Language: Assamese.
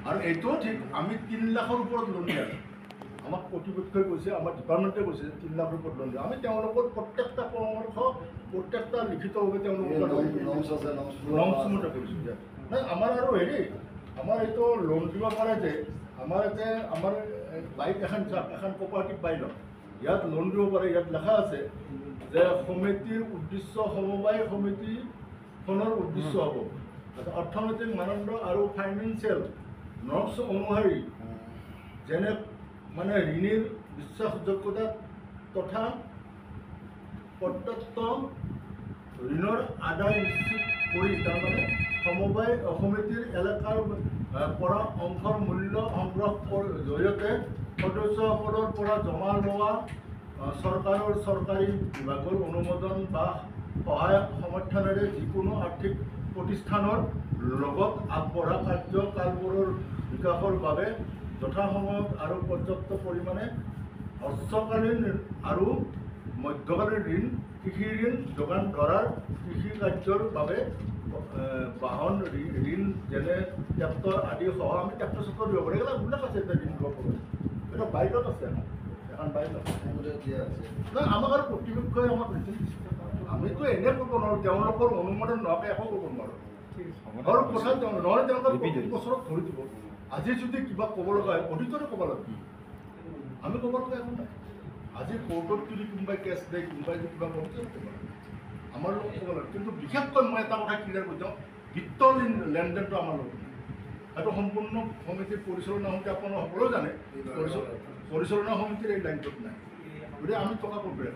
আৰু এইটোও ঠিক আমি 3 লাখৰ ওপৰত লোন দিয়া আমাক কৰ্তৃপক্ষই কৈছে, আমাৰ ডিপাৰ্টমেণ্টে কৈছে 3 লাখৰ ওপৰত লোন দিয়া। আমি তেওঁলোকৰ প্ৰত্যেকটা পৰামৰ্শ প্ৰত্যেকটা লিখিতভাৱে তেওঁলোকৰ নমছমতে কৰিছোঁ যে নাই আমাৰ আৰু হেৰি আমাৰ এইটো লোন দিব পাৰে যে আমাৰ ইয়াতে আমাৰ বাইক এখন চাওক এখন কোঅপাৰেটিভ বাইক ইয়াত লোন দিব পাৰে। ইয়াত লেখা আছে যে সমিতিৰ উদ্দেশ্য সমবায় সমিতিখনৰ উদ্দেশ্য হ'ব অৰ্থনৈতিক মানদণ্ড আৰু ফাইনেন্সিয়েল নৰ্মছ অনুসৰি যেনে মানে ঋণীৰ বিশ্বাসযোগ্যতা তথা প্ৰত্যক্ষ ঋণৰ আদায় নিশ্চিত কৰি তাৰমানে সমবায় সমিতিৰ এলেকাৰ পৰা অংশৰ মূল্য সংগ্ৰহৰ জৰিয়তে সদস্যসকলৰ পৰা জমা লোৱা চৰকাৰৰ চৰকাৰী বিভাগৰ অনুমোদন বা সহায় সমৰ্থনেৰে যিকোনো আৰ্থিক প্ৰতিষ্ঠানৰ লগত আগবঢ়া কাৰ্যকালবোৰৰ বিকাশৰ বাবে যথাসময়ত আৰু পৰ্যাপ্ত পৰিমাণে হ্ৰস্বকালীন আৰু মধ্যকালীন ঋণ কৃষি ঋণ যোগান ধৰাৰ কৃষি কাৰ্যৰ বাবে বাহন ঋণ যেনে ট্ৰেক্টৰ আদি সহ আমি ট্ৰেক্টৰ চেক্টৰ দিব পাৰোঁ। এইবিলাক উল্লেখ আছে এতিয়া ঋণ দিব পাৰোঁ। এইটো বাইকত আছে এখন বাইক আছে নাই আমাক আৰু কৰ্তৃপক্ষই আমাক আমিতো এনে কৰিব নোৱাৰোঁ। তেওঁলোকৰ অনুমোদন নোহোৱাকৈ একো কৰিব নোৱাৰোঁ। আৰু কথা নহ'লে তেওঁলোকে প্ৰতি বছৰত ধৰি দিব। আজি যদি কিবা ক'ব লগা হয় অডিটৰে ক'ব লাগিব, আমি ক'ব লগা একো নাই। আজি কোৰ্টত যদি কোনোবাই কেছ দিয়ে কোনোবাই যদি কিবা ক'ব আমাৰ লগত ক'ব লাগে। কিন্তু বিশেষকৈ মই এটা কথা ক্লিয়াৰ কৰি দিওঁ বিত্ত লেনদেনটো আমাৰ লগত নাই। সেইটো সম্পূৰ্ণ সমিতিৰ পৰিচালনা সমিতি আপোনালোকে সকলোৱে জানে পৰিচালনা সমিতিৰ এই লাইনটোত নাই। গতিকে আমি টকা ক'ত বেয়া